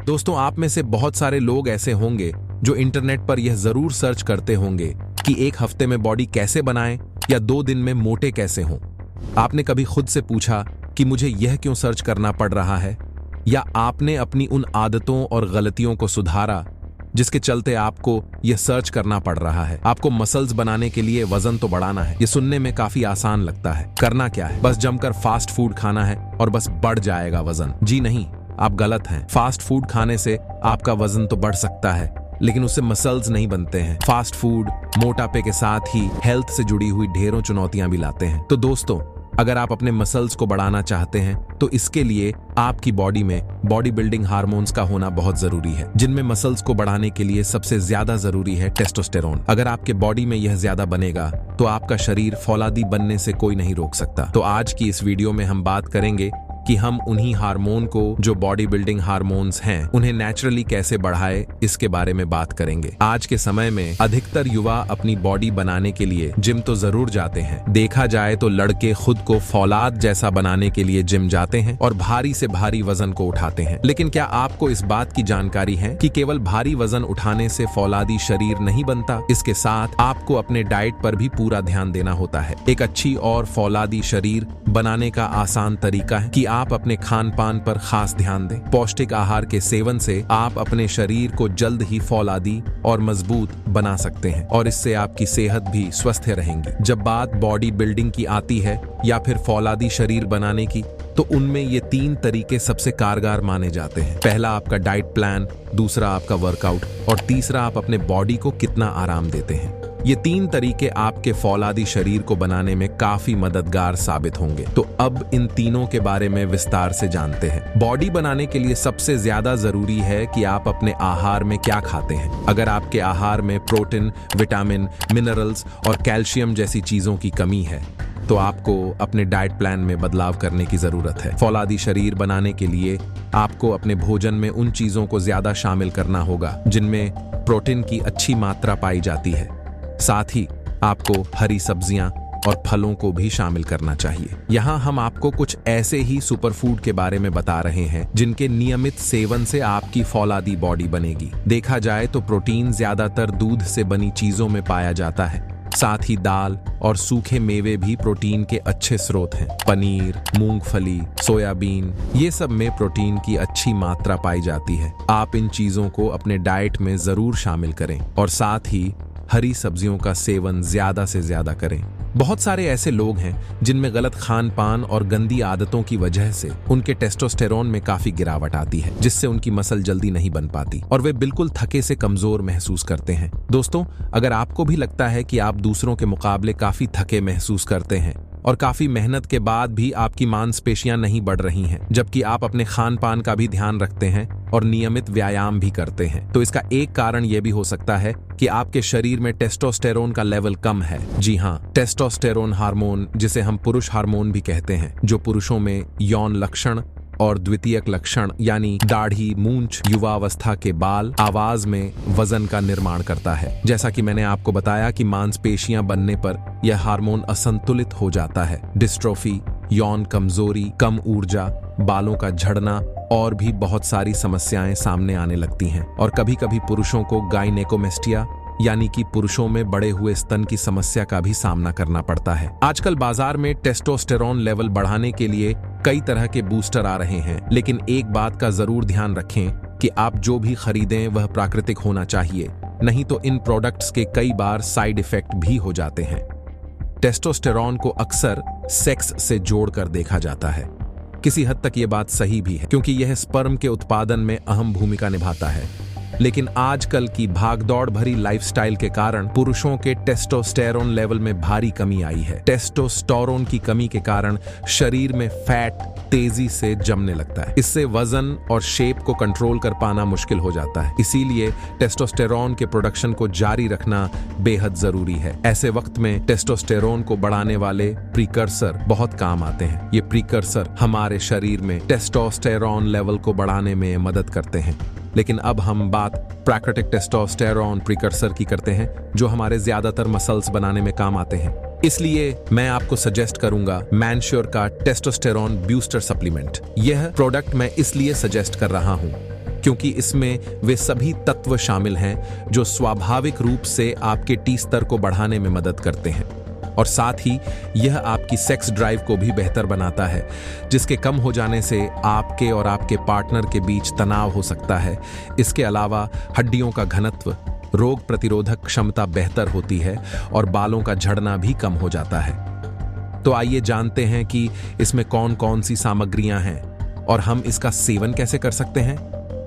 दोस्तों, आप में से बहुत सारे लोग ऐसे होंगे जो इंटरनेट पर यह जरूर सर्च करते होंगे कि एक हफ्ते में बॉडी कैसे बनाएं या 2 दिन में मोटे कैसे हों। आपने कभी खुद से पूछा कि मुझे यह क्यों सर्च करना पड़ रहा है? या आपने अपनी उन आदतों और गलतियों को सुधारा जिसके चलते आपको यह सर्च करना पड़ रहा है? आपको मसल्स बनाने के लिए वजन तो बढ़ाना है। यह सुनने में काफी आसान लगता है। करना क्या है? बस जमकर फास्ट फूड खाना है और बस बढ़ जाएगा वजन। जी नहीं, आप गलत हैं। फास्ट फूड खाने से आपका वजन तो बढ़ सकता है, लेकिन उससे मसल्स नहीं बनते हैं। फास्ट फूड मोटापे के साथ ही हेल्थ से जुड़ी हुई ढेरों चुनौतियां भी लाते हैं। तो दोस्तों, अगर आप अपने मसल्स को बढ़ाना चाहते हैं तो इसके लिए आपकी बॉडी में बॉडी बिल्डिंग हार्मोन्स का होना बहुत जरूरी है, जिनमें मसल्स को बढ़ाने के लिए सबसे ज्यादा जरूरी है टेस्टोस्टेरोन। अगर आपके बॉडी में यह ज्यादा बनेगा तो आपका शरीर फौलादी बनने से कोई नहीं रोक सकता। तो आज की इस वीडियो में हम बात करेंगे कि हम उन्हीं हार्मोन को, जो बॉडी बिल्डिंग हार्मोन्स हैं, उन्हें नेचुरली कैसे बढ़ाए, इसके बारे में बात करेंगे। आज के समय में अधिकतर युवा अपनी बॉडी बनाने के लिए जिम तो जरूर जाते हैं। देखा जाए तो लड़के खुद को फौलाद जैसा बनाने के लिए जिम जाते हैं और भारी से भारी वजन को उठाते हैं। लेकिन क्या आपको इस बात की जानकारी है कि केवल भारी वजन उठाने से फौलादी शरीर नहीं बनता? इसके साथ आपको अपने डाइट पर भी पूरा ध्यान देना होता है। एक अच्छी और फौलादी शरीर बनाने का आसान तरीका है कि आप अपने खान पान पर खास ध्यान दें। पौष्टिक आहार के सेवन से आप अपने शरीर को जल्द ही फौलादी और मजबूत बना सकते हैं और इससे आपकी सेहत भी स्वस्थ रहेंगी। जब बात बॉडी बिल्डिंग की आती है या फिर फौलादी शरीर बनाने की, तो उनमें ये 3 तरीके सबसे कारगर माने जाते हैं। पहला आपका डाइट प्लान, दूसरा आपका वर्कआउट और तीसरा आप अपने बॉडी को कितना आराम देते हैं। ये 3 तरीके आपके फौलादी शरीर को बनाने में काफी मददगार साबित होंगे। तो अब इन तीनों के बारे में विस्तार से जानते हैं। बॉडी बनाने के लिए सबसे ज्यादा जरूरी है कि आप अपने आहार में क्या खाते हैं। अगर आपके आहार में प्रोटीन, विटामिन, मिनरल्स और कैल्शियम जैसी चीजों की कमी है तो आपको अपने डाइट प्लान में बदलाव करने की जरूरत है। फौलादी शरीर बनाने के लिए आपको अपने भोजन में उन चीजों को ज्यादा शामिल करना होगा जिनमें प्रोटीन की अच्छी मात्रा पाई जाती है। साथ ही आपको हरी सब्जियां और फलों को भी शामिल करना चाहिए। यहाँ हम आपको कुछ ऐसे ही सुपरफूड के बारे में बता रहे हैं जिनके नियमित सेवन से आपकी फौलादी बॉडी बनेगी। देखा जाए तो प्रोटीन ज्यादातर दूध से बनी चीजों में पाया जाता है। साथ ही दाल और सूखे मेवे भी प्रोटीन के अच्छे स्रोत हैं। पनीर, मूंगफली, सोयाबीन, ये सब में प्रोटीन की अच्छी मात्रा पाई जाती है। आप इन चीजों को अपने डाइट में जरूर शामिल करें और साथ ही हरी सब्जियों का सेवन ज्यादा से ज्यादा करें। बहुत सारे ऐसे लोग हैं जिनमें गलत खान पान और गंदी आदतों की वजह से उनके टेस्टोस्टेरोन में काफी गिरावट आती है, जिससे उनकी मसल जल्दी नहीं बन पाती और वे बिल्कुल थके से कमजोर महसूस करते हैं। दोस्तों, अगर आपको भी लगता है कि आप दूसरों के मुकाबले काफी थके महसूस करते हैं और काफी मेहनत के बाद भी आपकी मांसपेशियां नहीं बढ़ रही हैं, जबकि आप अपने खान पान का भी ध्यान रखते हैं और नियमित व्यायाम भी करते हैं, तो इसका एक कारण यह भी हो सकता है कि आपके शरीर में टेस्टोस्टेरोन का लेवल कम है। जी हाँ, टेस्टोस्टेरोन हार्मोन, जिसे हम पुरुष हार्मोन भी कहते हैं, जो पुरुषों में यौन लक्षण और द्वितीयक लक्षण यानी दाढ़ी, मूंछ, युवावस्था के बाल, आवाज में वजन का निर्माण करता है। जैसा कि मैंने आपको बताया कि मांसपेशियां बनने पर यह हार्मोन असंतुलित हो जाता है। डिस्ट्रोफी, यौन कमजोरी, कम ऊर्जा, बालों का झड़ना और भी बहुत सारी समस्याएं सामने आने लगती हैं और कभी कभी पुरुषों को गाइनेकोमेस्टिया यानी कि पुरुषों में बड़े हुए स्तन की समस्या का भी सामना करना पड़ता है। आजकल बाजार में टेस्टोस्टेरोन लेवल बढ़ाने के लिए कई तरह के बूस्टर आ रहे हैं, लेकिन एक बात का जरूर ध्यान रखें कि आप जो भी खरीदें वह प्राकृतिक होना चाहिए, नहीं तो इन प्रोडक्ट्स के कई बार साइड इफेक्ट भी हो जाते हैं। टेस्टोस्टेरोन को अक्सर सेक्स से जोड़कर देखा जाता है। किसी हद तक ये बात सही भी है, क्योंकि यह स्पर्म के उत्पादन में अहम भूमिका निभाता है। लेकिन आजकल की भागदौड़ भरी लाइफस्टाइल के कारण पुरुषों के टेस्टोस्टेरोन लेवल में भारी कमी आई है। टेस्टोस्टेरोन की कमी के कारण शरीर में फैट तेजी से जमने लगता है। इससे वजन और शेप को कंट्रोल कर पाना मुश्किल हो जाता है। इसीलिए टेस्टोस्टेरोन के प्रोडक्शन को जारी रखना बेहद जरूरी है। ऐसे वक्त में टेस्टोस्टेरोन को बढ़ाने वाले प्रीकर्सर बहुत काम आते हैं। ये प्रीकर्सर हमारे शरीर में टेस्टोस्टेरोन लेवल को बढ़ाने में मदद करते हैं। लेकिन अब हम बात प्राकृतिक टेस्टोस्टेरोन प्रीकर्सर की करते हैं, जो हमारे ज्यादातर मसल्स बनाने में काम आते हैं। इसलिए मैं आपको सजेस्ट करूंगा मैनश्योर का टेस्टोस्टेरोन बूस्टर सप्लीमेंट। यह प्रोडक्ट मैं इसलिए सजेस्ट कर रहा हूं क्योंकि इसमें वे सभी तत्व शामिल हैं जो स्वाभाविक रूप से आपके टी स्तर को बढ़ाने में मदद करते हैं, और साथ ही यह आपकी सेक्स ड्राइव को भी बेहतर बनाता है, जिसके कम हो जाने से आपके और आपके पार्टनर के बीच तनाव हो सकता है। इसके अलावा हड्डियों का घनत्व, रोग प्रतिरोधक क्षमता बेहतर होती है और बालों का झड़ना भी कम हो जाता है। तो आइए जानते हैं कि इसमें कौन कौन सी सामग्रियां हैं और हम इसका सेवन कैसे कर सकते हैं।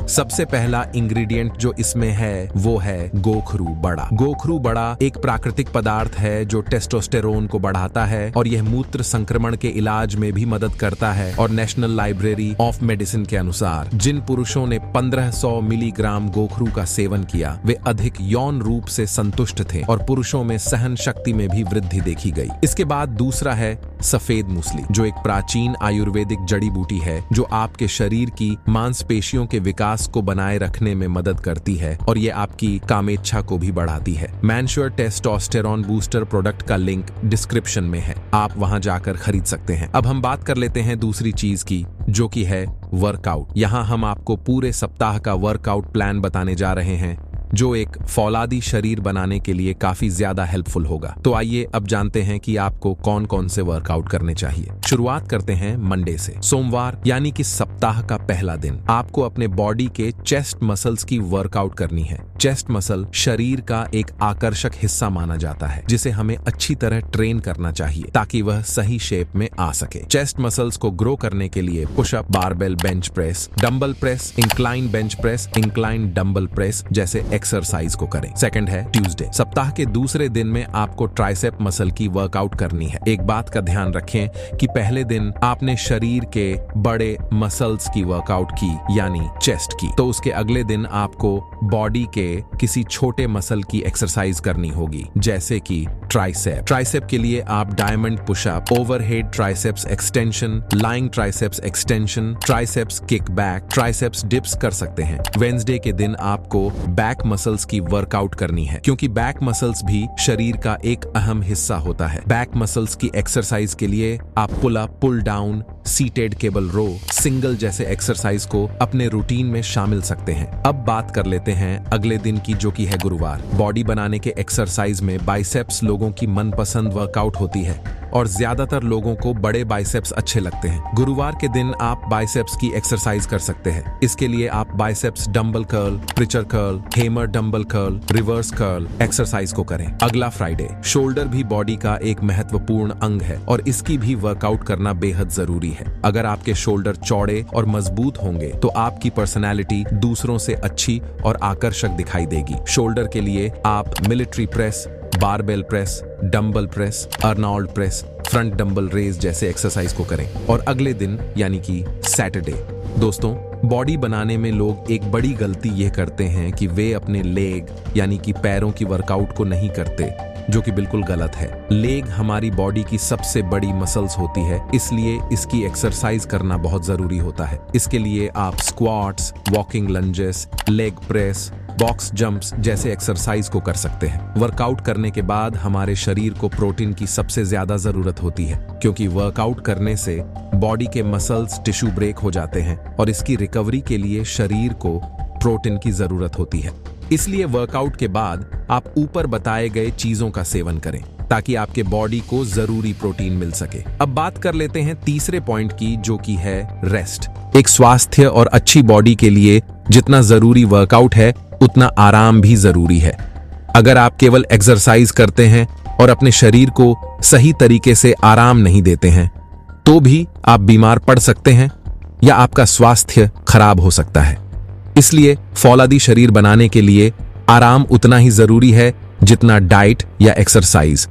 सबसे पहला इंग्रेडिएंट जो इसमें है वो है गोखरू बड़ा। गोखरू बड़ा एक प्राकृतिक पदार्थ है जो टेस्टोस्टेरोन को बढ़ाता है और यह मूत्र संक्रमण के इलाज में भी मदद करता है। और नेशनल लाइब्रेरी ऑफ मेडिसिन के अनुसार जिन पुरुषों ने 1500 मिलीग्राम गोखरू का सेवन किया वे अधिक यौन रूप से संतुष्ट थे और पुरुषों में सहन शक्ति में भी वृद्धि देखी गई। इसके बाद दूसरा है सफेद मूसली, जो एक प्राचीन आयुर्वेदिक जड़ी बूटी है जो आपके शरीर की मांसपेशियों के विकास को बनाए रखने में मदद करती है और ये आपकी कामेच्छा को भी बढ़ाती है। मैनश्योर टेस्टोस्टेरोन बूस्टर प्रोडक्ट का लिंक डिस्क्रिप्शन में है, आप वहां जाकर खरीद सकते हैं। अब हम बात कर लेते हैं दूसरी चीज की, जो कि है वर्कआउट। यहाँ हम आपको पूरे सप्ताह का वर्कआउट प्लान बताने जा रहे हैं जो एक फौलादी शरीर बनाने के लिए काफी ज्यादा हेल्पफुल होगा। तो आइए अब जानते हैं कि आपको कौन कौन से वर्कआउट करने चाहिए। शुरुआत करते हैं मंडे से। सोमवार यानी कि सप्ताह का पहला दिन आपको अपने बॉडी के चेस्ट मसल्स की वर्कआउट करनी है। चेस्ट मसल शरीर का एक आकर्षक हिस्सा माना जाता है जिसे हमें अच्छी तरह ट्रेन करना चाहिए ताकि वह सही शेप में आ सके। चेस्ट मसल्स को ग्रो करने के लिए pushup, barbell bench press, dumbbell press, incline bench press, incline dumbbell press जैसे एक्सरसाइज को करें। सेकंड है ट्यूसडे। सप्ताह के दूसरे दिन में आपको ट्राइसेप मसल की वर्कआउट करनी है। एक बात का ध्यान रखें कि पहले दिन आपने शरीर के बड़े मसल्स की वर्कआउट की यानी चेस्ट की, तो उसके अगले दिन आपको बॉडी के किसी छोटे मसल की एक्सरसाइज करनी होगी जैसे कि ट्राइसेप। ट्राइसेप के लिए आप diamond pushup, overhead triceps extension, lying triceps extension, triceps kick back, triceps dips कर सकते हैं। वेडनेसडे के दिन आपको बैक मसल्स की वर्कआउट करनी है क्योंकि बैक मसल्स भी शरीर का एक अहम हिस्सा होता है। बैक मसल्स की एक्सरसाइज के लिए आप pull up, pull down, seated cable row, single जैसे एक्सरसाइज को अपने रूटीन में शामिल सकते हैं। अब बात कर लेते हैं अगले दिन की, जो कि है गुरुवार। बॉडी बनाने के एक्सरसाइज में बाइसेप्स लोगों की मनपसंद वर्कआउट होती है और ज्यादातर लोगों को बड़े बाइसेप्स अच्छे लगते हैं। गुरुवार के दिन आप बाइसेप्स की एक्सरसाइज कर सकते हैं। इसके लिए आप biceps dumbbell curl, preacher curl, hammer dumbbell curl, reverse curl exercise को करें। अगला फ्राइडे। शोल्डर भी बॉडी का एक महत्वपूर्ण अंग है और इसकी भी वर्कआउट करना बेहद जरूरी है। अगर आपके शोल्डर चौड़े और मजबूत होंगे तो आपकी पर्सनैलिटी दूसरों से अच्छी और आकर्षक दिखाई देगी। शोल्डर के लिए आप military press, barbell press, dumbbell press, Arnold press, front dumbbell raise जैसे एक्सरसाइज को करें। और अगले दिन यानी कि सैटरडे। दोस्तों, बॉडी बनाने में लोग एक बड़ी गलती यह करते हैं कि वे अपने लेग यानी कि पैरों की वर्कआउट को नहीं करते, जो कि बिल्कुल गलत है। लेग हमारी बॉडी की सबसे बड़ी मसल्स होती है, इसलिए इसकी एक्सरसाइज करना बहुत जरूरी होता है। इसके लिए आप squats, walking lunges, leg press, box jumps जैसे एक्सरसाइज को कर सकते हैं। वर्कआउट करने के बाद हमारे शरीर को प्रोटीन की सबसे ज्यादा जरूरत होती है क्योंकि वर्कआउट करने से बॉडी के मसल्स टिश्यू ब्रेक हो जाते हैं और इसकी रिकवरी के लिए शरीर को प्रोटीन की जरूरत होती है। इसलिए वर्कआउट के बाद आप ऊपर बताए गए चीजों का सेवन करें ताकि आपके बॉडी को जरूरी प्रोटीन मिल सके। अब बात कर लेते हैं तीसरे पॉइंट की, जो कि है रेस्ट। एक स्वास्थ्य और अच्छी बॉडी के लिए जितना जरूरी वर्कआउट है उतना आराम भी जरूरी है। अगर आप केवल एक्सरसाइज करते हैं और अपने शरीर को सही तरीके से आराम नहीं देते हैं तो भी आप बीमार पड़ सकते हैं या आपका स्वास्थ्य खराब हो सकता है। इसलिए फौलादी शरीर बनाने के लिए आराम उतना ही जरूरी है जितना डाइट या एक्सरसाइज।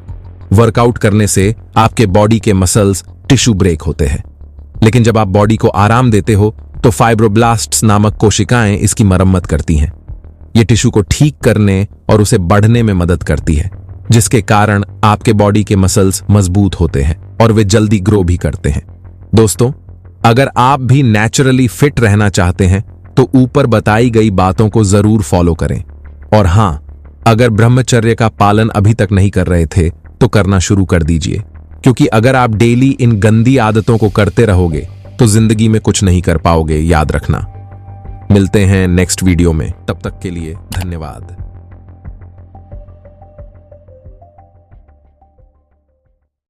वर्कआउट करने से आपके बॉडी के मसल्स टिश्यू ब्रेक होते हैं, लेकिन जब आप बॉडी को आराम देते हो तो फाइब्रोब्लास्ट्स नामक कोशिकाएं इसकी मरम्मत करती हैं। ये टिश्यू को ठीक करने और उसे बढ़ने में मदद करती है, जिसके कारण आपके बॉडी के मसल्स मजबूत होते हैं और वे जल्दी ग्रो भी करते हैं। दोस्तों, अगर आप भी नेचुरली फिट रहना चाहते हैं तो ऊपर बताई गई बातों को जरूर फॉलो करें। और हां, अगर ब्रह्मचर्य का पालन अभी तक नहीं कर रहे थे तो करना शुरू कर दीजिए, क्योंकि अगर आप डेली इन गंदी आदतों को करते रहोगे तो जिंदगी में कुछ नहीं कर पाओगे, याद रखना। मिलते हैं नेक्स्ट वीडियो में, तब तक के लिए धन्यवाद।